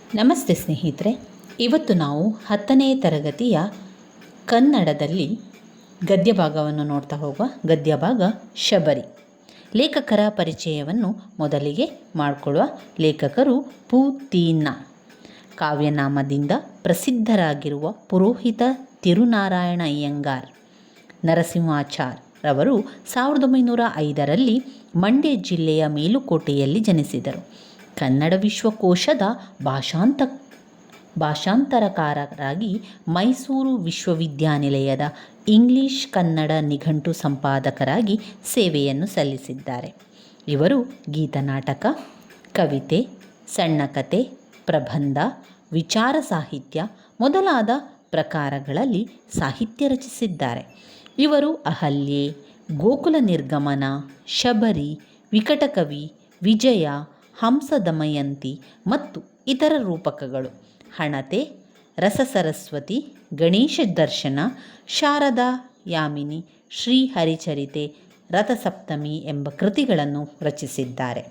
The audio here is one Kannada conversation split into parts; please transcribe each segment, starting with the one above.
ನಮಸ್ತೆ ಸ್ನೇಹಿತರೆ, ಇವತ್ತು ನಾವು 10ನೇ ತರಗತಿಯ ಕನ್ನಡದಲ್ಲಿ ಗದ್ಯ ಭಾಗವನ್ನು ನೋಡ್ತಾ ಹೋಗುವ. ಗದ್ಯ ಭಾಗ ಶಬರಿ. ಲೇಖಕರ ಪರಿಚಯವನ್ನು ಮೊದಲಿಗೆ ಮಾಡಿಕೊಳ್ಳುವ. ಲೇಖಕರು ಪು.ತಿ.ನ. ಕಾವ್ಯನಾಮದಿಂದ ಪ್ರಸಿದ್ಧರಾಗಿರುವ ಪುರೋಹಿತ ತಿರುನಾರಾಯಣ ಅಯ್ಯಂಗಾರ್ ನರಸಿಂಹಾಚಾರ್ ರವರು 1905ರಲ್ಲಿ ಮಂಡ್ಯ ಜಿಲ್ಲೆಯ ಮೇಲುಕೋಟೆಯಲ್ಲಿ ಜನಿಸಿದರು. ಕನ್ನಡ ವಿಶ್ವಕೋಶದ ಭಾಷಾಂತರಕಾರರಾಗಿ ಮೈಸೂರು ವಿಶ್ವವಿದ್ಯಾನಿಲಯದ ಇಂಗ್ಲಿಷ್ ಕನ್ನಡ ನಿಘಂಟು ಸಂಪಾದಕರಾಗಿ ಸೇವೆಯನ್ನು ಸಲ್ಲಿಸಿದ್ದಾರೆ. ಇವರು ಗೀತನಾಟಕ, ಕವಿತೆ, ಸಣ್ಣಕತೆ, ಪ್ರಬಂಧ, ವಿಚಾರ ಸಾಹಿತ್ಯ ಮೊದಲಾದ ಪ್ರಕಾರಗಳಲ್ಲಿ ಸಾಹಿತ್ಯ ರಚಿಸಿದ್ದಾರೆ. ಇವರು ಅಹಲ್ಯೆ, ಗೋಕುಲ ನಿರ್ಗಮನ, ಶಬರಿ, ವಿಕಟಕವಿ, ವಿಜಯ, ಹಂಸ ದಮಯಂತಿ ಮತ್ತು ಇತರ ರೂಪಕಗಳು, ಹಣತೆ, ರಸಸರಸ್ವತಿ, ಗಣೇಶ ದರ್ಶನ, ಶಾರದಾ ಯಾಮಿನಿ, ಶ್ರೀ ಹರಿಚರಿತೆ, ರಥಸಪ್ತಮಿ ಎಂಬ ಕೃತಿಗಳನ್ನು ರಚಿಸಿದ್ದಾರೆ.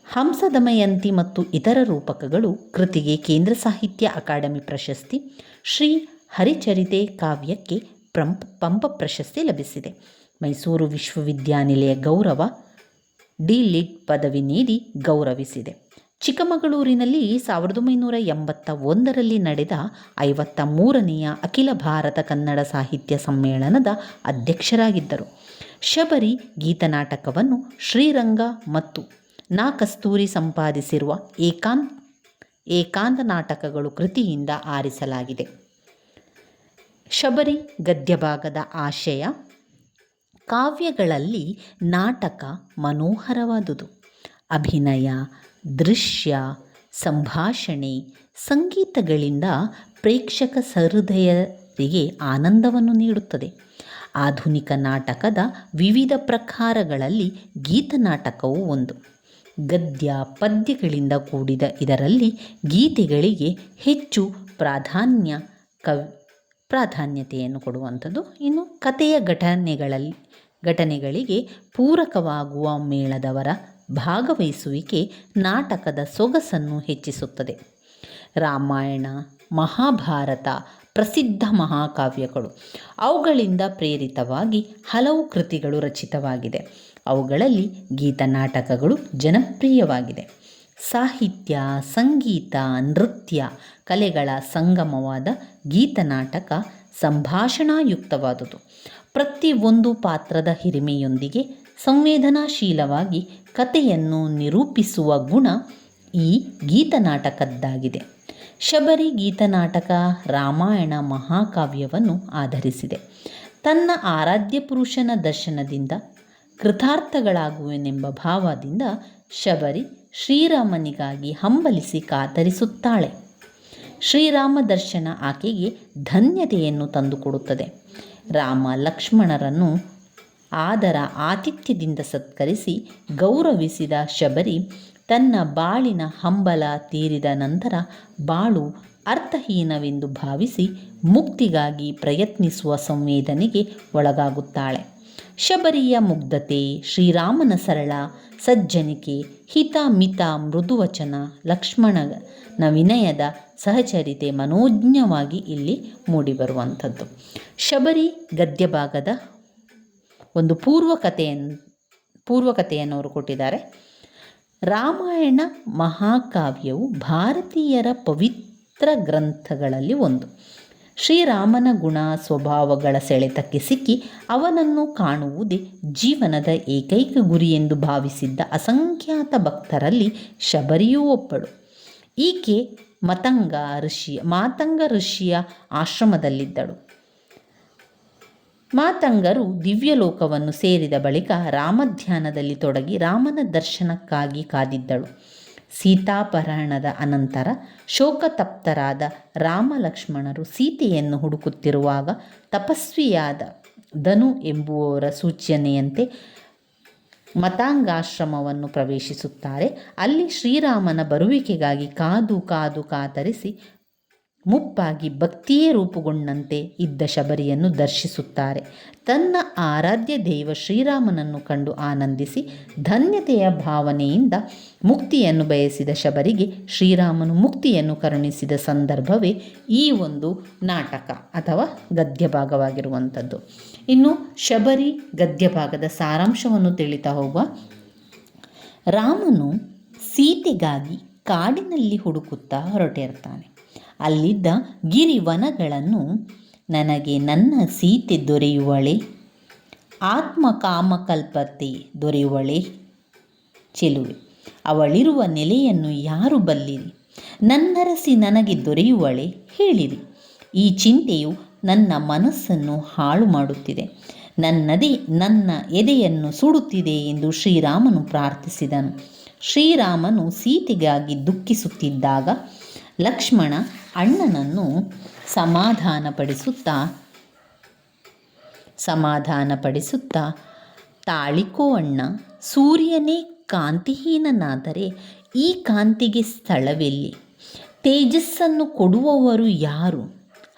ಹಂಸ ದಮಯಂತಿ ಮತ್ತು ಇತರ ರೂಪಕಗಳು ಕೃತಿಗೆ ಕೇಂದ್ರ ಸಾಹಿತ್ಯ ಅಕಾಡೆಮಿ ಪ್ರಶಸ್ತಿ, ಶ್ರೀ ಹರಿಚರಿತೆ ಕಾವ್ಯಕ್ಕೆ ಪಂಪ ಪ್ರಶಸ್ತಿ ಲಭಿಸಿದೆ. ಮೈಸೂರು ವಿಶ್ವವಿದ್ಯಾನಿಲಯ ಗೌರವ ಡಿ.ಲಿಟ್ ಪದವಿ ನೀಡಿ ಗೌರವಿಸಿದೆ. ಚಿಕ್ಕಮಗಳೂರಿನಲ್ಲಿ 1981ರಲ್ಲಿ ನಡೆದ 53ನೆಯ ಅಖಿಲ ಭಾರತ ಕನ್ನಡ ಸಾಹಿತ್ಯ ಸಮ್ಮೇಳನದ ಅಧ್ಯಕ್ಷರಾಗಿದ್ದರು. ಶಬರಿ ಗೀತನಾಟಕವನ್ನು ಶ್ರೀರಂಗ ಮತ್ತು ನಾ ಕಸ್ತೂರಿ ಸಂಪಾದಿಸಿರುವ ಏಕಾಂತ ನಾಟಕಗಳು ಕೃತಿಯಿಂದ ಆರಿಸಲಾಗಿದೆ. ಶಬರಿ ಗದ್ಯಭಾಗದ ಆಶಯ: ಕಾವ್ಯಗಳಲ್ಲಿ ನಾಟಕ ಮನೋಹರವಾದುದು. ಅಭಿನಯ, ದೃಶ್ಯ, ಸಂಭಾಷಣೆ, ಸಂಗೀತಗಳಿಂದ ಪ್ರೇಕ್ಷಕ ಸಹೃದಯರಿಗೆ ಆನಂದವನ್ನು ನೀಡುತ್ತದೆ. ಆಧುನಿಕ ನಾಟಕದ ವಿವಿಧ ಪ್ರಕಾರಗಳಲ್ಲಿ ಗೀತನಾಟಕವು ಒಂದು. ಗದ್ಯ ಪದ್ಯಗಳಿಂದ ಕೂಡಿದ ಇದರಲ್ಲಿ ಗೀತೆಗಳಿಗೆ ಹೆಚ್ಚು ಪ್ರಾಧಾನ್ಯತೆಯನ್ನು ಕೊಡುವಂಥದ್ದು. ಇನ್ನು ಕಥೆಯ ಘಟನೆಗಳಿಗೆ ಪೂರಕವಾಗುವ ಮೇಳದವರ ಭಾಗವಹಿಸುವಿಕೆ ನಾಟಕದ ಸೊಗಸನ್ನು ಹೆಚ್ಚಿಸುತ್ತದೆ. ರಾಮಾಯಣ, ಮಹಾಭಾರತ ಪ್ರಸಿದ್ಧ ಮಹಾಕಾವ್ಯಗಳು. ಅವುಗಳಿಂದ ಪ್ರೇರಿತವಾಗಿ ಹಲವು ಕೃತಿಗಳು ರಚಿತವಾಗಿದೆ. ಅವುಗಳಲ್ಲಿ ಗೀತನಾಟಕಗಳು ಜನಪ್ರಿಯವಾಗಿದೆ. ಸಾಹಿತ್ಯ, ಸಂಗೀತ, ನೃತ್ಯ ಕಲೆಗಳ ಸಂಗಮವಾದ ಗೀತನಾಟಕ ಸಂಭಾಷಣಾಯುಕ್ತವಾದುದು. ಪ್ರತಿಯೊಂದು ಪಾತ್ರದ ಹಿರಿಮೆಯೊಂದಿಗೆ ಸಂವೇದನಾಶೀಲವಾಗಿ ಕಥೆಯನ್ನು ನಿರೂಪಿಸುವ ಗುಣ ಈ ಗೀತನಾಟಕದ್ದಾಗಿದೆ. ಶಬರಿ ಗೀತನಾಟಕ ರಾಮಾಯಣ ಮಹಾಕಾವ್ಯವನ್ನು ಆಧರಿಸಿದೆ. ತನ್ನ ಆರಾಧ್ಯ ಪುರುಷನ ದರ್ಶನದಿಂದ ಕೃತಾರ್ಥಗಳಾಗುವೆನೆಂಬ ಭಾವದಿಂದ ಶಬರಿ ಶ್ರೀರಾಮನಿಗಾಗಿ ಹಂಬಲಿಸಿ ಕಾತರಿಸುತ್ತಾಳೆ. ಶ್ರೀರಾಮ ದರ್ಶನ ಆಕೆಗೆ ಧನ್ಯತೆಯನ್ನು ತಂದುಕೊಡುತ್ತದೆ. ರಾಮ ಲಕ್ಷ್ಮಣರನ್ನು ಆದರ ಆತಿಥ್ಯದಿಂದ ಸತ್ಕರಿಸಿ ಗೌರವಿಸಿದ ಶಬರಿ ತನ್ನ ಬಾಳಿನ ಹಂಬಲ ತೀರಿದ ನಂತರ ಬಾಳು ಅರ್ಥಹೀನವೆಂದು ಭಾವಿಸಿ ಮುಕ್ತಿಗಾಗಿ ಪ್ರಯತ್ನಿಸುವ ಸಂವೇದನೆಗೆ ಒಳಗಾಗುತ್ತಾಳೆ. ಶಬರಿಯ ಮುಗ್ಧತೆ, ಶ್ರೀರಾಮನ ಸರಳ ಸಜ್ಜನಿಕೆ, ಹಿತ ಮಿತ ಮೃದುವಚನ, ಲಕ್ಷ್ಮಣನ ವಿನಯದ ಸಹಚರಿತೆ ಮನೋಜ್ಞವಾಗಿ ಇಲ್ಲಿ ಮೂಡಿಬರುವಂಥದ್ದು. ಶಬರಿ ಗದ್ಯಭಾಗದ ಒಂದು ಪೂರ್ವಕಥೆಯನ್ನು ಅವರು ಕೊಟ್ಟಿದ್ದಾರೆ. ರಾಮಾಯಣ ಮಹಾಕಾವ್ಯವು ಭಾರತೀಯರ ಪವಿತ್ರ ಗ್ರಂಥಗಳಲ್ಲಿ ಒಂದು. ಶ್ರೀರಾಮನ ಗುಣ ಸ್ವಭಾವಗಳ ಸೆಳೆತಕ್ಕೆ ಸಿಕ್ಕಿ ಅವನನ್ನು ಕಾಣುವುದೇ ಜೀವನದ ಏಕೈಕ ಗುರಿ ಎಂದು ಭಾವಿಸಿದ್ದ ಅಸಂಖ್ಯಾತ ಭಕ್ತರಲ್ಲಿ ಶಬರಿಯೂ ಒಬ್ಬಳು. ಈಕೆ ಮಾತಂಗ ಋಷಿಯ ಆಶ್ರಮದಲ್ಲಿದ್ದಳು. ಮಾತಂಗರು ದಿವ್ಯಲೋಕವನ್ನು ಸೇರಿದ ಬಳಿಕ ರಾಮಧ್ಯಾನದಲ್ಲಿ ತೊಡಗಿ ರಾಮನ ದರ್ಶನಕ್ಕಾಗಿ ಕಾದಿದ್ದಳು. ಸೀತಾಪಹರಣದ ಅನಂತರ ಶೋಕತಪ್ತರಾದ ರಾಮ ಲಕ್ಷ್ಮಣರು ಸೀತೆಯನ್ನು ಹುಡುಕುತ್ತಿರುವಾಗ ತಪಸ್ವಿಯಾದ ಧನು ಎಂಬುವವರ ಸೂಚನೆಯಂತೆ ಮಾತಂಗಾಶ್ರಮವನ್ನು ಪ್ರವೇಶಿಸುತ್ತಾರೆ. ಅಲ್ಲಿ ಶ್ರೀರಾಮನ ಬರುವಿಕೆಗಾಗಿ ಕಾದು ಕಾತರಿಸಿ ಮುಪ್ಪಾಗಿ ಭಕ್ತಿಯೇ ರೂಪುಗೊಂಡಂತೆ ಇದ್ದ ಶಬರಿಯನ್ನು ದರ್ಶಿಸುತ್ತಾರೆ. ತನ್ನ ಆರಾಧ್ಯ ದೈವ ಶ್ರೀರಾಮನನ್ನು ಕಂಡು ಆನಂದಿಸಿ ಧನ್ಯತೆಯ ಭಾವನೆಯಿಂದ ಮುಕ್ತಿಯನ್ನು ಬಯಸಿದ ಶಬರಿಗೆ ಶ್ರೀರಾಮನು ಮುಕ್ತಿಯನ್ನು ಕರುಣಿಸಿದ ಸಂದರ್ಭವೇ ಈ ಒಂದು ನಾಟಕ ಅಥವಾ ಗದ್ಯ ಭಾಗವಾಗಿರುವಂಥದ್ದು. ಇನ್ನು ಶಬರಿ ಗದ್ಯ ಭಾಗದ ಸಾರಾಂಶವನ್ನು ತಿಳಿತಾ ಹೋಗುವ. ರಾಮನು ಸೀತೆಗಾಗಿ ಕಾಡಿನಲ್ಲಿ ಹುಡುಕುತ್ತಾ ಹೊರಟಿರ್ತಾನೆ. ಅಲ್ಲಿದ್ದ ಗಿರಿವನಗಳನ್ನು ನನಗೆ ನನ್ನ ಸೀತೆ ದೊರೆಯುವಳೆ, ಆತ್ಮಕಾಮಕಲ್ಪತೆ ದೊರೆಯುವಳೆ ಚೆಲುವೆ, ಅವಳಿರುವ ನೆಲೆಯನ್ನು ಯಾರು ಬಲ್ಲಿರಿ, ನನ್ನರಸಿ ನನಗೆ ದೊರೆಯುವಳೆ ಹೇಳಿರಿ. ಈ ಚಿಂತೆಯು ನನ್ನ ಮನಸ್ಸನ್ನು ಹಾಳು ಮಾಡುತ್ತಿದೆ, ನನ್ನ ಎದೆಯನ್ನು ಸುಡುತ್ತಿದೆ ಎಂದು ಶ್ರೀರಾಮನು ಪ್ರಾರ್ಥಿಸಿದನು. ಶ್ರೀರಾಮನು ಸೀತೆಗಾಗಿ ದುಃಖಿಸುತ್ತಿದ್ದಾಗ ಲಕ್ಷ್ಮಣ ಅಣ್ಣನನ್ನು ಸಮಾಧಾನಪಡಿಸುತ್ತಾ ತಾಳಿಕೋ ಅಣ್ಣ, ಸೂರ್ಯನೇ ಕಾಂತಿಹೀನನಾದರೆ ಈ ಕಾಂತಿಗೆ ಸ್ಥಳವೆಲ್ಲಿ, ತೇಜಸ್ಸನ್ನು ಕೊಡುವವರು ಯಾರು?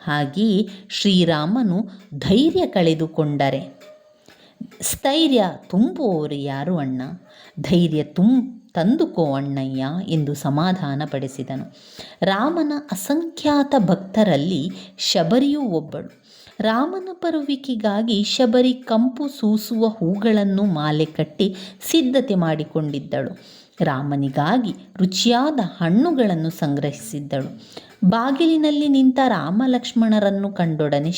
ಹಾಗೆಯೇ ಶ್ರೀರಾಮನು ಧೈರ್ಯ ಕಳೆದುಕೊಂಡರೆ ಸ್ಥೈರ್ಯ ತುಂಬುವವರು ಯಾರು ಅಣ್ಣ, ಧೈರ್ಯ ತಂದುಕೋ ಅಣ್ಣಯ್ಯ ಎಂದು ಸಮಾಧಾನಪಡಿಸಿದನು. ರಾಮನ ಅಸಂಖ್ಯಾತ ಭಕ್ತರಲ್ಲಿ ಶಬರಿಯೂ ಒಬ್ಬಳು. ರಾಮನ ಬರುವಿಕೆಗಾಗಿ ಶಬರಿ ಕಂಪು ಸೂಸುವ ಹೂಗಳನ್ನು ಮಾಲೆ ಕಟ್ಟಿ ಸಿದ್ಧತೆ ಮಾಡಿಕೊಂಡಿದ್ದಳು. ರಾಮನಿಗಾಗಿ ರುಚಿಯಾದ ಹಣ್ಣುಗಳನ್ನು ಸಂಗ್ರಹಿಸಿದ್ದಳು. ಬಾಗಿಲಿನಲ್ಲಿ ನಿಂತ ರಾಮ ಲಕ್ಷ್ಮಣರನ್ನು ಕಂಡೊಡನೆ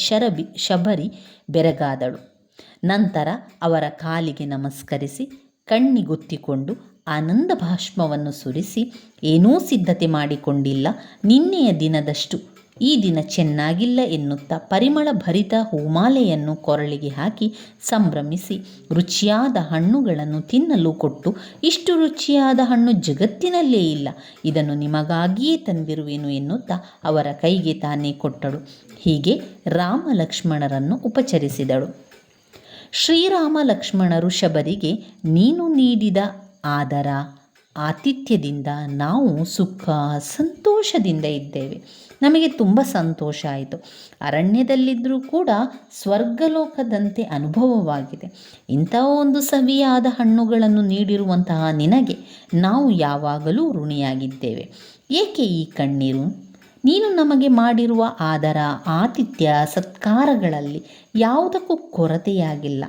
ಶಬರಿ ಬೆರಗಾದಳು. ನಂತರ ಅವರ ಕಾಲಿಗೆ ನಮಸ್ಕರಿಸಿ ಕಣ್ಣಿಗೊತ್ತಿಕೊಂಡು ಆನಂದ ಭಾಷ್ಮವನ್ನು ಸುರಿಸಿ, ಏನೂ ಸಿದ್ಧತೆ ಮಾಡಿಕೊಂಡಿಲ್ಲ, ನಿನ್ನೆಯ ದಿನದಷ್ಟು ಈ ದಿನ ಚೆನ್ನಾಗಿಲ್ಲ ಎನ್ನುತ್ತಾ ಪರಿಮಳ ಭರಿತ ಹೂಮಾಲೆಯನ್ನು ಕೊರಳಿಗೆ ಹಾಕಿ ಸಂಭ್ರಮಿಸಿ ರುಚಿಯಾದ ಹಣ್ಣುಗಳನ್ನು ತಿನ್ನಲು ಕೊಟ್ಟು, ಇಷ್ಟು ರುಚಿಯಾದ ಹಣ್ಣು ಜಗತ್ತಿನಲ್ಲೇ ಇಲ್ಲ, ಇದನ್ನು ನಿಮಗಾಗಿಯೇ ತಂದಿರುವೆನು ಎನ್ನುತ್ತಾ ಅವರ ಕೈಗೆ ತಾನೇ ಕೊಟ್ಟಳು. ಹೀಗೆ ರಾಮ ಲಕ್ಷ್ಮಣರನ್ನು ಉಪಚರಿಸಿದಳು. ಶ್ರೀರಾಮ ಲಕ್ಷ್ಮಣರು ಶಬರಿಗೆ, ನೀನು ನೀಡಿದ ಆದರ ಆತಿಥ್ಯದಿಂದ ನಾವು ಸುಖ ಸಂತೋಷದಿಂದ ಇದ್ದೇವೆ, ನಮಗೆ ತುಂಬ ಸಂತೋಷ ಆಯಿತು. ಅರಣ್ಯದಲ್ಲಿದ್ದರೂ ಕೂಡ ಸ್ವರ್ಗಲೋಕದಂತೆ ಅನುಭವವಾಗಿದೆ. ಇಂತಹ ಒಂದು ಸವಿಯಾದ ಹಣ್ಣುಗಳನ್ನು ನೀಡಿರುವಂತಹ ನಿನಗೆ ನಾವು ಯಾವಾಗಲೂ ಋಣಿಯಾಗಿದ್ದೇವೆ. ಏಕೆ ಈ ಕಣ್ಣೀರು? ನೀನು ನಮಗೆ ಮಾಡಿರುವ ಆದರ ಆತಿಥ್ಯ ಸತ್ಕಾರಗಳಲ್ಲಿ ಯಾವುದಕ್ಕೂ ಕೊರತೆಯಾಗಿಲ್ಲ.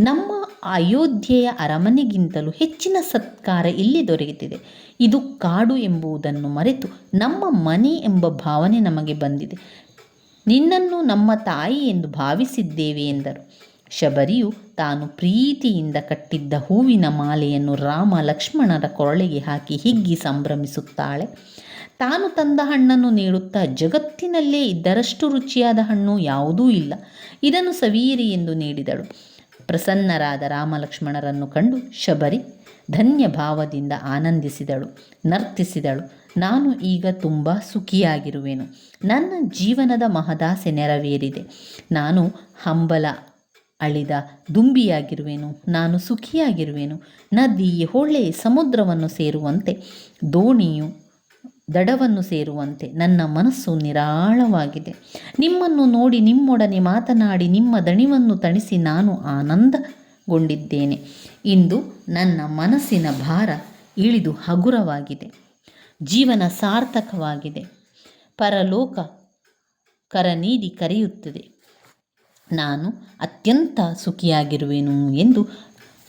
ನಮ್ಮ ಅಯೋಧ್ಯೆಯ ಅರಮನೆಗಿಂತಲೂ ಹೆಚ್ಚಿನ ಸತ್ಕಾರ ಇಲ್ಲಿ ದೊರೆಯುತ್ತಿದೆ. ಇದು ಕಾಡು ಎಂಬುದನ್ನು ಮರೆತು ನಮ್ಮ ಮನೆ ಎಂಬ ಭಾವನೆ ನಮಗೆ ಬಂದಿದೆ. ನಿನ್ನನ್ನು ನಮ್ಮ ತಾಯಿ ಎಂದು ಭಾವಿಸಿದ್ದೇವೆ ಎಂದರು. ಶಬರಿಯು ತಾನು ಪ್ರೀತಿಯಿಂದ ಕಟ್ಟಿದ್ದ ಹೂವಿನ ಮಾಲೆಯನ್ನು ರಾಮ ಲಕ್ಷ್ಮಣರ ಕೊರಳಿಗೆ ಹಾಕಿ ಹಿಗ್ಗಿ ಸಂಭ್ರಮಿಸುತ್ತಾಳೆ. ತಾನು ತಂದ ಹಣ್ಣನ್ನು ನೀಡುತ್ತಾ, ಜಗತ್ತಿನಲ್ಲೇ ಇದರಷ್ಟು ರುಚಿಯಾದ ಹಣ್ಣು ಯಾವುದೂ ಇಲ್ಲ, ಇದನ್ನು ಸವಿಯಿರಿ ಎಂದು ನೀಡಿದಳು. ಪ್ರಸನ್ನರಾದ ರಾಮ ಲಕ್ಷ್ಮಣರನ್ನು ಕಂಡು ಶಬರಿ ಧನ್ಯ ಭಾವದಿಂದ ಆನಂದಿಸಿದಳು, ನರ್ತಿಸಿದಳು. ನಾನು ಈಗ ತುಂಬ ಸುಖಿಯಾಗಿರುವೆನು, ನನ್ನ ಜೀವನದ ಮಹದಾಸೆ ನೆರವೇರಿದೆ, ನಾನು ಹಂಬಲ ಅಳಿದ ದುಂಬಿಯಾಗಿರುವೆನು, ನಾನು ಸುಖಿಯಾಗಿರುವೆನು. ನದಿ ಹೊಳೆ ಸಮುದ್ರವನ್ನು ಸೇರುವಂತೆ, ದೋಣಿಯು ದಡವನ್ನು ಸೇರುವಂತೆ ನನ್ನ ಮನಸ್ಸು ನಿರಾಳವಾಗಿದೆ. ನಿಮ್ಮನ್ನು ನೋಡಿ, ನಿಮ್ಮೊಡನೆ ಮಾತನಾಡಿ, ನಿಮ್ಮ ದಣಿವನ್ನು ತಣಿಸಿ ನಾನು ಆನಂದಗೊಂಡಿದ್ದೇನೆ. ಇಂದು ನನ್ನ ಮನಸ್ಸಿನ ಭಾರ ಇಳಿದು ಹಗುರವಾಗಿದೆ, ಜೀವನ ಸಾರ್ಥಕವಾಗಿದೆ, ಪರಲೋಕ ಕರ ನೀಡಿ ಕರೆಯುತ್ತದೆ, ನಾನು ಅತ್ಯಂತ ಸುಖಿಯಾಗಿರುವೆನು ಎಂದು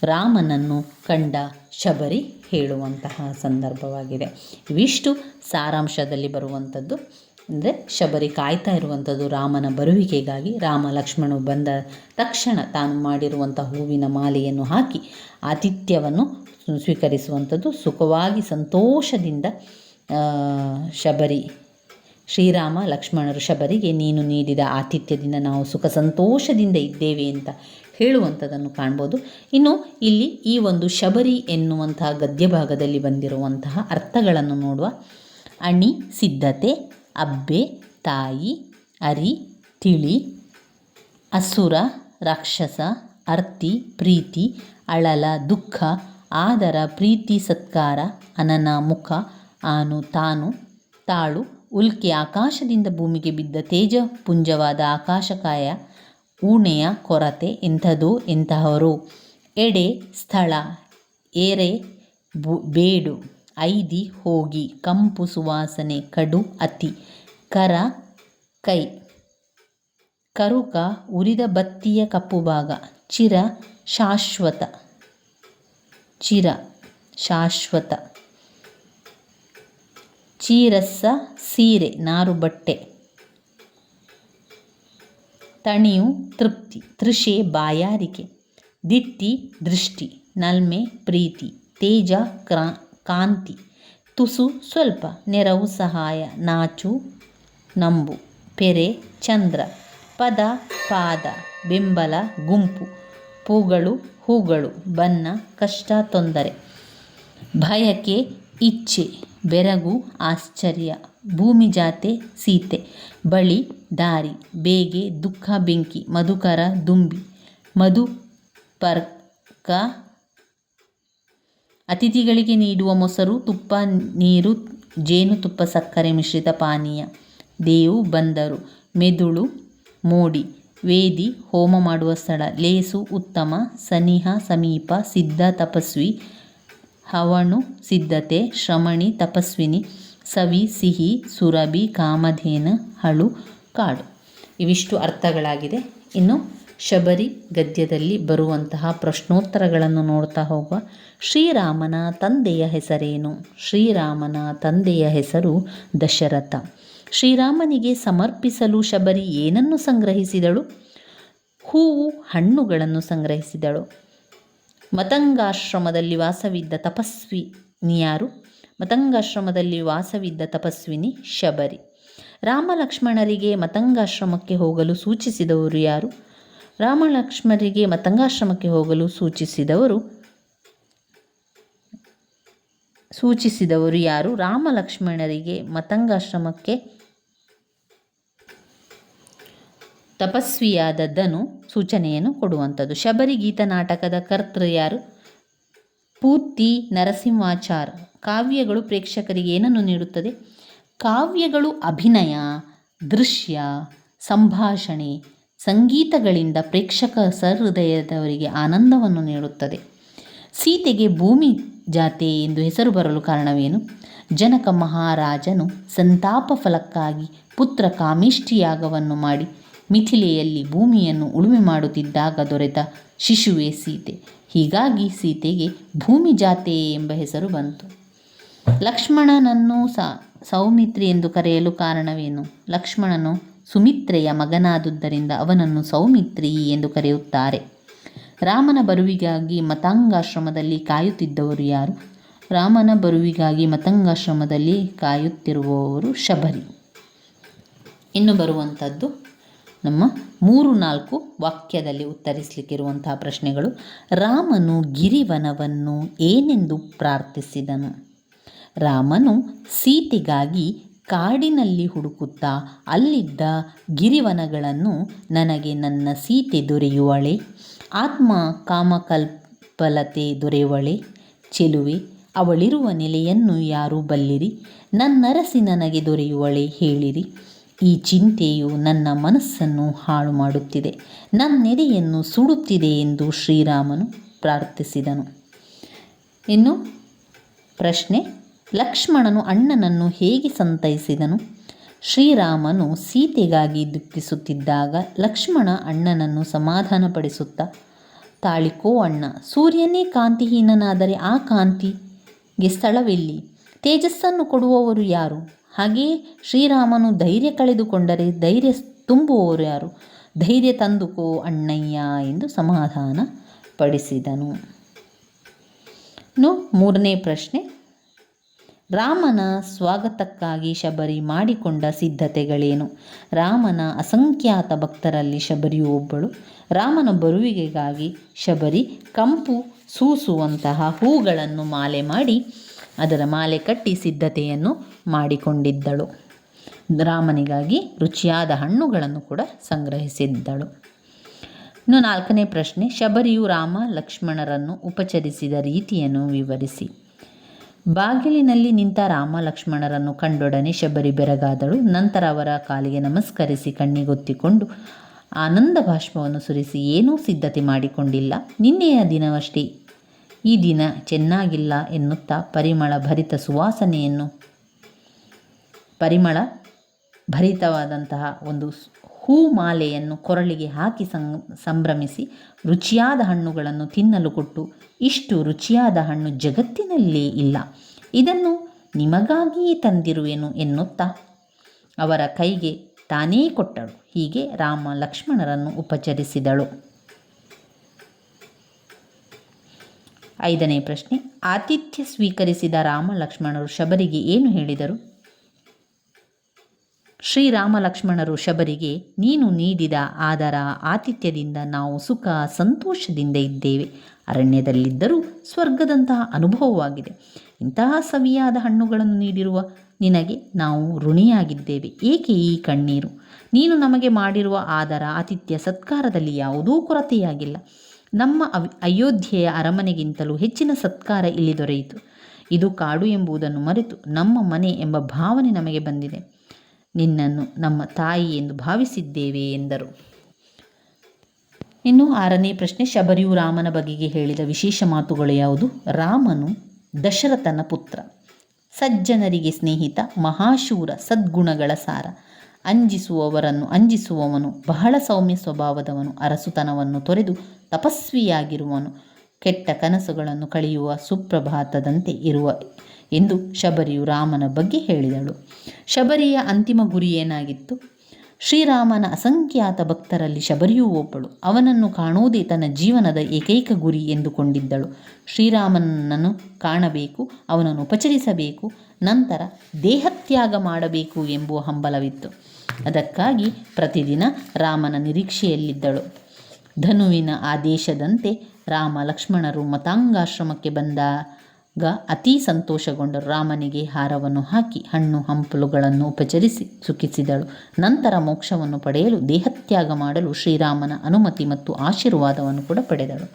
ರಾಮನನ್ನು ಕಂಡ ಶಬರಿ ಹೇಳುವಂತಹ ಸಂದರ್ಭವಾಗಿದೆ. ಇವಿಷ್ಟು ಸಾರಾಂಶದಲ್ಲಿ ಬರುವಂಥದ್ದು. ಅಂದರೆ ಶಬರಿ ಕಾಯ್ತಾ ಇರುವಂಥದ್ದು ರಾಮನ ಬರುವಿಕೆಗಾಗಿ. ರಾಮ ಲಕ್ಷ್ಮಣರು ಬಂದ ತಕ್ಷಣ ತಾನು ಮಾಡಿರುವಂಥ ಹೂವಿನ ಮಾಲೆಯನ್ನು ಹಾಕಿ ಆತಿಥ್ಯವನ್ನು ಸ್ವೀಕರಿಸುವಂಥದ್ದು. ಸುಖವಾಗಿ ಸಂತೋಷದಿಂದ ಶ್ರೀರಾಮ ಲಕ್ಷ್ಮಣರು ಶಬರಿಗೆ, ನೀನು ನೀಡಿದ ಆತಿಥ್ಯದಿಂದ ನಾವು ಸುಖ ಸಂತೋಷದಿಂದ ಇದ್ದೇವೆ ಅಂತ ಹೇಳುವಂಥದ್ದನ್ನು ಕಾಣ್ಬೋದು. ಇನ್ನು ಇಲ್ಲಿ ಈ ಒಂದು ಶಬರಿ ಎನ್ನುವಂತಹ ಗದ್ಯ ಭಾಗದಲ್ಲಿ ಬಂದಿರುವಂತಹ ಅರ್ಥಗಳನ್ನು ನೋಡುವ. ಅಣಿ ಸಿದ್ಧತೆ, ಅಬ್ಬೆ ತಾಯಿ, ಅರಿ ತಿಳಿ, ಅಸುರ ರಾಕ್ಷಸ, ಅರ್ತಿ ಪ್ರೀತಿ, ಅಳಲ ದುಃಖ, ಆದರ ಪ್ರೀತಿ ಸತ್ಕಾರ, ಅನನ ಮುಖ, ಆನು ತಾನು, ತಾಳು ಉಲ್ಕೆ ಆಕಾಶದಿಂದ ಭೂಮಿಗೆ ಬಿದ್ದ ತೇಜಪುಂಜವಾದ ಆಕಾಶಕಾಯ ಊಣೆಯ ಕೊರತೆ ಎಂತಹವರು. ಎಡೆ ಸ್ಥಳ ಏರೆ ಬೇಡು ಐದಿ ಹೋಗಿ ಕಂಪು ಸುವಾಸನೆ ಕಡು ಅತಿ ಕರ ಕೈ ಕರುಕ ಉರಿದ ಬತ್ತಿಯ ಕಪ್ಪು ಭಾಗ ಚಿರ ಶಾಶ್ವತ ಚೀರಸ್ಸ ಸೀರೆ ನಾರು ಬಟ್ಟೆ ತಣಿಯು ತೃಪ್ತಿ ತೃಷೆ ಬಾಯಾರಿಕೆ ದಿಟ್ಟಿ ದೃಷ್ಟಿ ನಲ್ಮೆ ಪ್ರೀತಿ ತೇಜ ಕಾಂತಿ ತುಸು ಸ್ವಲ್ಪ ನೆರವು ಸಹಾಯ ನಾಚು ನಂಬು ಪೆರೆ ಚಂದ್ರ ಪದ ಪಾದ ಬೆಂಬಲ ಗುಂಪು ಪೂಗಳು ಹೂಗಳು ಬನ್ನ ಕಷ್ಟ ತೊಂದರೆ ಭಯಕೆ ಇಚ್ಛೆ ಬೆರಗು ಆಶ್ಚರ್ಯ ಭೂಮಿ ಜಾತೆ ಸೀತೆ ಬಳಿ ದಾರಿ ಬೇಗೆ ದುಃಖ ಬೆಂಕಿ ಮಧುಕರ ದುಂಬಿ ಮಧುಪರ್ಕ ಅತಿಥಿಗಳಿಗೆ ನೀಡುವ ಮೊಸರು ತುಪ್ಪ ನೀರು ಜೇನುತುಪ್ಪ ಸಕ್ಕರೆ ಮಿಶ್ರಿತ ಪಾನೀಯ ದೇವು ಬಂದರು ಮೆದುಳು ಮೋಡಿ ವೇದಿ ಹೋಮ ಮಾಡುವ ಸ್ಥಳ ಲೇಸು ಉತ್ತಮ ಸನಿಹ ಸಮೀಪ ಸಿದ್ಧ ತಪಸ್ವಿ ಹವಣು ಸಿದ್ಧತೆ ಶ್ರಮಣಿ ತಪಸ್ವಿನಿ ಸವಿ ಸಿಹಿ ಸುರಭಿ ಕಾಮಧೇನು ಹಳು ಕಾಡು. ಇವಿಷ್ಟು ಅರ್ಥಗಳಾಗಿದೆ. ಇನ್ನು ಶಬರಿ ಗದ್ಯದಲ್ಲಿ ಬರುವಂತಹ ಪ್ರಶ್ನೋತ್ತರಗಳನ್ನು ನೋಡ್ತಾ ಹೋಗುವ. ಶ್ರೀರಾಮನ ತಂದೆಯ ಹೆಸರೇನು? ಶ್ರೀರಾಮನ ತಂದೆಯ ಹೆಸರು ದಶರಥ. ಶ್ರೀರಾಮನಿಗೆ ಸಮರ್ಪಿಸಲು ಶಬರಿ ಏನನ್ನು ಸಂಗ್ರಹಿಸಿದಳು? ಹೂವು ಹಣ್ಣುಗಳನ್ನು ಸಂಗ್ರಹಿಸಿದಳು. ಮತಂಗಾಶ್ರಮದಲ್ಲಿ ವಾಸವಿದ್ದ ತಪಸ್ವಿನಿಯಾರು? ಮತಂಗಾಶ್ರಮದಲ್ಲಿ ವಾಸವಿದ್ದ ತಪಸ್ವಿನಿ ಶಬರಿ. ರಾಮ ಲಕ್ಷ್ಮಣರಿಗೆ ಮತಂಗಾಶ್ರಮಕ್ಕೆ ಹೋಗಲು ಸೂಚಿಸಿದವರು ಯಾರು? ರಾಮಲಕ್ಷ್ಮಣರಿಗೆ ಮತಂಗಾಶ್ರಮಕ್ಕೆ ಹೋಗಲು ಸೂಚಿಸಿದವರು ಯಾರು? ರಾಮ ಲಕ್ಷ್ಮಣರಿಗೆ ಮತಂಗಾಶ್ರಮಕ್ಕೆ ತಪಸ್ವಿಯಾದದ್ದನ್ನು ಸೂಚನೆಯನ್ನು ಕೊಡುವಂಥದ್ದು. ಶಬರಿ ಗೀತ ನಾಟಕದ ಕರ್ತೃ ಯಾರು? ಪೂತಿ ನರಸಿಂಹಾಚಾರ್. ಕಾವ್ಯಗಳು ಪ್ರೇಕ್ಷಕರಿಗೆ ಏನನ್ನು ನೀಡುತ್ತದೆ? ಕಾವ್ಯಗಳು ಅಭಿನಯ, ದೃಶ್ಯ, ಸಂಭಾಷಣೆ, ಸಂಗೀತಗಳಿಂದ ಪ್ರೇಕ್ಷಕ ಸಹೃದಯದವರಿಗೆ ಆನಂದವನ್ನು ನೀಡುತ್ತದೆ. ಸೀತೆಗೆ ಭೂಮಿ ಜಾತೆ ಎಂದು ಹೆಸರು ಬರಲು ಕಾರಣವೇನು? ಜನಕ ಮಹಾರಾಜನು ಸಂತಾಪ ಫಲಕ್ಕಾಗಿ ಪುತ್ರ ಕಾಮೇಷ್ಟಿಯಾಗವನ್ನು ಮಾಡಿ ಮಿಥಿಲೆಯಲ್ಲಿ ಭೂಮಿಯನ್ನು ಉಳುಮೆ ಮಾಡುತ್ತಿದ್ದಾಗ ದೊರೆತ ಶಿಶುವೇ ಸೀತೆ. ಹೀಗಾಗಿ ಸೀತೆಗೆ ಭೂಮಿ ಜಾತೆ ಎಂಬ ಹೆಸರು ಬಂತು. ಲಕ್ಷ್ಮಣನನ್ನು ಸೌಮಿತ್ರಿ ಎಂದು ಕರೆಯಲು ಕಾರಣವೇನು? ಲಕ್ಷ್ಮಣನು ಸುಮಿತ್ರೆಯ ಮಗನಾದುದರಿಂದ ಅವನನ್ನು ಸೌಮಿತ್ರಿ ಎಂದು ಕರೆಯುತ್ತಾರೆ. ರಾಮನ ಬರುವಿಗಾಗಿ ಮತಂಗಾಶ್ರಮದಲ್ಲಿ ಕಾಯುತ್ತಿದ್ದವರು ಯಾರು? ರಾಮನ ಬರುವಿಗಾಗಿ ಮತಂಗಾಶ್ರಮದಲ್ಲಿ ಕಾಯುತ್ತಿರುವವರು ಶಬರಿ. ಇನ್ನು ಬರುವಂಥದ್ದು ನಮ್ಮ 3-4 ವಾಕ್ಯದಲ್ಲಿ ಉತ್ತರಿಸಲಿಕ್ಕಿರುವಂತಹ ಪ್ರಶ್ನೆಗಳು. ರಾಮನು ಗಿರಿವನವನ್ನು ಏನೆಂದು ಪ್ರಾರ್ಥಿಸಿದನು? ರಾಮನು ಸೀತೆಗಾಗಿ ಕಾಡಿನಲ್ಲಿ ಹುಡುಕುತ್ತಾ ಅಲ್ಲಿದ್ದ ಗಿರಿವನಗಳನ್ನು ನನಗೆ ನನ್ನ ಸೀತೆ ದೊರೆಯುವಳೆ, ಆತ್ಮ ಕಾಮಕಲ್ಪಲತೆ ದೊರೆಯುವಳೆ, ಚೆಲುವೆ ಅವಳಿರುವ ನೆಲೆಯನ್ನು ಯಾರೂ ಬಲ್ಲಿರಿ, ನನ್ನರಸಿ ನನಗೆ ದೊರೆಯುವಳೆ ಹೇಳಿರಿ. ಈ ಚಿಂತೆಯು ನನ್ನ ಮನಸ್ಸನ್ನು ಹಾಳು ಮಾಡುತ್ತಿದೆ, ನನ್ನೆದೆಯನ್ನು ಸುಡುತ್ತಿದೆ ಎಂದು ಶ್ರೀರಾಮನು ಪ್ರಾರ್ಥಿಸಿದನು. ಇನ್ನು ಪ್ರಶ್ನೆ, ಲಕ್ಷ್ಮಣನು ಅಣ್ಣನನ್ನು ಹೇಗೆ ಸಂತೈಸಿದನು? ಶ್ರೀರಾಮನು ಸೀತೆಗಾಗಿ ದುಃಖಿಸುತ್ತಿದ್ದಾಗ ಲಕ್ಷ್ಮಣ ಅಣ್ಣನನ್ನು ಸಮಾಧಾನಪಡಿಸುತ್ತಾ, ತಾಳಿಕೋ ಅಣ್ಣ, ಸೂರ್ಯನೇ ಕಾಂತಿಹೀನನಾದರೆ ಆ ಕಾಂತಿಗೆ ಸ್ಥಳವೆಲ್ಲಿ? ತೇಜಸ್ಸನ್ನು ಕೊಡುವವರು ಯಾರು? ಹಾಗೆಯೇ ಶ್ರೀರಾಮನು ಧೈರ್ಯ ಕಳೆದುಕೊಂಡರೆ ಧೈರ್ಯ ತುಂಬುವವರು ಯಾರು? ಧೈರ್ಯ ತಂದುಕೋ ಅಣ್ಣಯ್ಯ ಎಂದು ಸಮಾಧಾನ ಪಡಿಸಿದನು. ಇನ್ನು 3ನೇ ಪ್ರಶ್ನೆ, ರಾಮನ ಸ್ವಾಗತಕ್ಕಾಗಿ ಶಬರಿ ಮಾಡಿಕೊಂಡ ಸಿದ್ಧತೆಗಳೇನು? ರಾಮನ ಅಸಂಖ್ಯಾತ ಭಕ್ತರಲ್ಲಿ ಶಬರಿಯೂ ಒಬ್ಬಳು. ರಾಮನ ಬರುವಿಕೆಗಾಗಿ ಶಬರಿ ಕಂಪು ಸೂಸುವಂತಹ ಹೂಗಳನ್ನು ಮಾಲೆ ಮಾಡಿ ಅದರ ಮಾಲೆ ಕಟ್ಟಿ ಸಿದ್ಧತೆಯನ್ನು ಮಾಡಿಕೊಂಡಿದ್ದಳು. ರಾಮನಿಗಾಗಿ ರುಚಿಯಾದ ಹಣ್ಣುಗಳನ್ನು ಕೂಡ ಸಂಗ್ರಹಿಸಿದ್ದಳು. ಇನ್ನು 4ನೇ ಪ್ರಶ್ನೆ, ಶಬರಿಯು ರಾಮ ಲಕ್ಷ್ಮಣರನ್ನು ಉಪಚರಿಸಿದ ರೀತಿಯನ್ನು ವಿವರಿಸಿ. ಬಾಗಿಲಿನಲ್ಲಿ ನಿಂತ ರಾಮ ಲಕ್ಷ್ಮಣರನ್ನು ಕಂಡೊಡನೆ ಶಬರಿ ಬೆರಗಾದಳು. ನಂತರ ಅವರ ಕಾಲಿಗೆ ನಮಸ್ಕರಿಸಿ ಕಣ್ಣಿಗೊತ್ತಿಕೊಂಡು ಆನಂದ ಬಾಷ್ಪವನ್ನು ಸುರಿಸಿ, ಏನೂ ಸಿದ್ಧತೆ ಮಾಡಿಕೊಂಡಿಲ್ಲ, ನಿನ್ನೆಯ ದಿನವಷ್ಟೇ ಈ ದಿನ ಚೆನ್ನಾಗಿಲ್ಲ ಎನ್ನುತ್ತಾ ಪರಿಮಳ ಭರಿತವಾದಂತಹ ಒಂದು ಹೂಮಾಲೆಯನ್ನು ಕೊರಳಿಗೆ ಹಾಕಿ ಸಂಭ್ರಮಿಸಿ ರುಚಿಯಾದ ಹಣ್ಣುಗಳನ್ನು ತಿನ್ನಲು ಕೊಟ್ಟು, ಇಷ್ಟು ರುಚಿಯಾದ ಹಣ್ಣು ಜಗತ್ತಿನಲ್ಲೇ ಇಲ್ಲ, ಇದನ್ನು ನಿಮಗಾಗಿಯೇ ತಂದಿರುವೆನು ಎನ್ನುತ್ತಾ ಅವರ ಕೈಗೆ ತಾನೇ ಕೊಟ್ಟಳು. ಹೀಗೆ ರಾಮ ಲಕ್ಷ್ಮಣರನ್ನು ಉಪಚರಿಸಿದಳು. 5ನೇ ಪ್ರಶ್ನೆ. ಆತಿಥ್ಯ ಸ್ವೀಕರಿಸಿದ ರಾಮ ಲಕ್ಷ್ಮಣರು ಶಬರಿಗೆ ಏನು ಹೇಳಿದರು? ಶ್ರೀರಾಮ ಲಕ್ಷ್ಮಣರು ಶಬರಿಗೆ, ನೀನು ನೀಡಿದ ಆದರ ಆತಿಥ್ಯದಿಂದ ನಾವು ಸುಖ ಸಂತೋಷದಿಂದ ಇದ್ದೇವೆ. ಅರಣ್ಯದಲ್ಲಿದ್ದರೂ ಸ್ವರ್ಗದಂತಹ ಅನುಭವವಾಗಿದೆ. ಇಂತಹ ಸವಿಯಾದ ಹಣ್ಣುಗಳನ್ನು ನೀಡಿರುವ ನಿನಗೆ ನಾವು ಋಣಿಯಾಗಿದ್ದೇವೆ. ಏಕೆ ಈ ಕಣ್ಣೀರು? ನೀನು ನಮಗೆ ಮಾಡಿರುವ ಆದರ ಆತಿಥ್ಯ ಸತ್ಕಾರದಲ್ಲಿ ಯಾವುದೂ ಕೊರತೆಯಾಗಿಲ್ಲ. ನಮ್ಮ ಅಯೋಧ್ಯೆಯ ಅರಮನೆಗಿಂತಲೂ ಹೆಚ್ಚಿನ ಸತ್ಕಾರ ಇಲ್ಲಿ ದೊರೆಯಿತು. ಇದು ಕಾಡು ಎಂಬುದನ್ನು ಮರೆತು ನಮ್ಮ ಮನೆ ಎಂಬ ಭಾವನೆ ನಮಗೆ ಬಂದಿದೆ. ನಿನ್ನನ್ನು ನಮ್ಮ ತಾಯಿ ಎಂದು ಭಾವಿಸಿದ್ದೇವೆ ಎಂದರು. ಇನ್ನು 6ನೇ ಪ್ರಶ್ನೆ. ಶಬರಿಯು ರಾಮನ ಬಗೆಗೆ ಹೇಳಿದ ವಿಶೇಷ ಮಾತುಗಳು ಯಾವುದು? ರಾಮನು ದಶರಥನ ಪುತ್ರ, ಸಜ್ಜನರಿಗೆ ಸ್ನೇಹಿತ, ಮಹಾಶೂರ, ಸದ್ಗುಣಗಳ ಸಾರ, ಅಂಜಿಸುವವನು, ಬಹಳ ಸೌಮ್ಯ ಸ್ವಭಾವದವನು, ಅರಸುತನವನ್ನು ತೊರೆದು ತಪಸ್ವಿಯಾಗಿರುವನು, ಕೆಟ್ಟ ಕನಸುಗಳನ್ನು ಕಳೆಯುವ ಸುಪ್ರಭಾತದಂತೆ ಇರುವ ಎಂದು ಶಬರಿಯು ರಾಮನ ಬಗ್ಗೆ ಹೇಳಿದಳು. ಶಬರಿಯ ಅಂತಿಮ ಗುರಿ ಏನಾಗಿತ್ತು? ಶ್ರೀರಾಮನ ಅಸಂಖ್ಯಾತ ಭಕ್ತರಲ್ಲಿ ಶಬರಿಯೂ ಒಬ್ಬಳು. ಅವನನ್ನು ಕಾಣುವುದೇ ತನ್ನ ಜೀವನದ ಏಕೈಕ ಗುರಿ ಎಂದುಕೊಂಡಿದ್ದಳು. ಶ್ರೀರಾಮನನ್ನು ಕಾಣಬೇಕು, ಅವನನ್ನು ಉಪಚರಿಸಬೇಕು, ನಂತರ ದೇಹತ್ಯಾಗ ಮಾಡಬೇಕು ಎಂಬುವ ಹಂಬಲವಿತ್ತು. ಅದಕ್ಕಾಗಿ ಪ್ರತಿದಿನ ರಾಮನ ನಿರೀಕ್ಷೆಯಲ್ಲಿದ್ದಳು. ಧನುವಿನ ಆದೇಶದಂತೆ ರಾಮ ಲಕ್ಷ್ಮಣರು ಮತಾಂಗಾಶ್ರಮಕ್ಕೆ ಬಂದಾಗ ಅತೀ ಸಂತೋಷಗೊಂಡರು. ರಾಮನಿಗೆ ಹಾರವನ್ನು ಹಾಕಿ ಹಣ್ಣು ಹಂಪಲುಗಳನ್ನು ಉಪಚರಿಸಿ ಸುಖಿಸಿದಳು. ನಂತರ ಮೋಕ್ಷವನ್ನು ಪಡೆಯಲು, ದೇಹತ್ಯಾಗ ಮಾಡಲು ಶ್ರೀರಾಮನ ಅನುಮತಿ ಮತ್ತು ಆಶೀರ್ವಾದವನ್ನು ಕೂಡ ಪಡೆದಳು.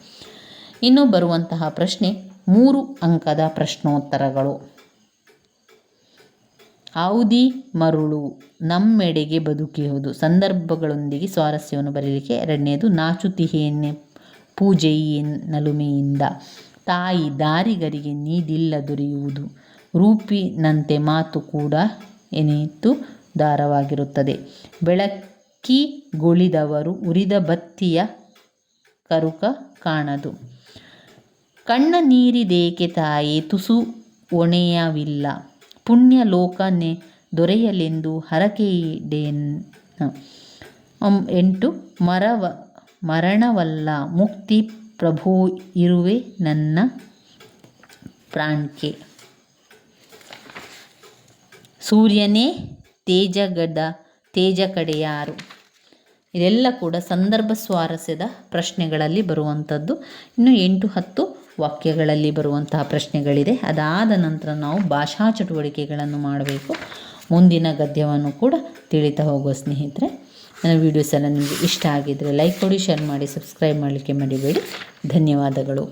ಇನ್ನು ಬರುವಂತಹ ಪ್ರಶ್ನೆ 3 ಅಂಕದ ಪ್ರಶ್ನೋತ್ತರಗಳು. ಔದಿ ಮರುಳು ನಮ್ಮೆಡೆಗೆ ಬದುಕಿಹುದು. ಸಂದರ್ಭಗಳೊಂದಿಗೆ ಸ್ವಾರಸ್ಯವನ್ನು ಬರೀಲಿಕ್ಕೆ. 2ನೇದು ನಾಚುತಿಹೇನೆ ಪೂಜೆಯೆನ್ನಲುಮೆಯಿಂದ. ತಾಯಿ ದಾರಿಗರಿಗೆ ನೀಡಿಲ್ಲ ದೊರೆಯುವುದು. ರೂಪಿನಂತೆ ಮಾತು ಕೂಡ ಎನಿತು ದಾರವಾಗಿರುತ್ತದೆ. ಬೆಳಕಿಗೊಳಿದವರು ಉರಿದ ಬತ್ತಿಯ ಕರುಕ ಕಾಣದು. ಕಣ್ಣ ನೀರಿದೇಕೆ ತಾಯೇ ತುಸು ಒಣೆಯವಿಲ್ಲ. ಪುಣ್ಯ ಲೋಕ ದೊರೆಯಲೆಂದು ಹರಕೆಯಿಡೆನು. 8 ಮರಣವಲ್ಲ ಮುಕ್ತಿ ಪ್ರಭೋ ಇರುವೆ ನನ್ನ ಪ್ರಾಣ್ಕೆ. ಸೂರ್ಯನೇ ತೇಜ ಕಡೆಯಾರು. ಇದೆಲ್ಲ ಕೂಡ ಸಂದರ್ಭ ಸ್ವಾರಸ್ಯದ ಪ್ರಶ್ನೆಗಳಲ್ಲಿ ಬರುವಂಥದ್ದು. ಇನ್ನು 8-10 ವಾಕ್ಯಗಳಲ್ಲಿ ಬರುವಂತಹ ಪ್ರಶ್ನೆಗಳಿದೆ. ಅದಾದ ನಂತರ ನಾವು ಭಾಷಾ ಚಟುವಟಿಕೆಗಳನ್ನು ಮಾಡಬೇಕು. ಮುಂದಿನ ಗದ್ಯವನ್ನು ಕೂಡ ತಿಳಿತಾ ಹೋಗುವ ಸ್ನೇಹಿತರೆ. ನನ್ನ ವೀಡಿಯೋಸ್ ಎಲ್ಲ ನಿಮಗೆ ಇಷ್ಟ ಆಗಿದ್ದರೆ ಲೈಕ್ ಕೊಡಿ, ಶೇರ್ ಮಾಡಿ, ಸಬ್ಸ್ಕ್ರೈಬ್ ಮಾಡಲಿಕ್ಕೆ ಮರಿಬೇಡಿ. ಧನ್ಯವಾದಗಳು.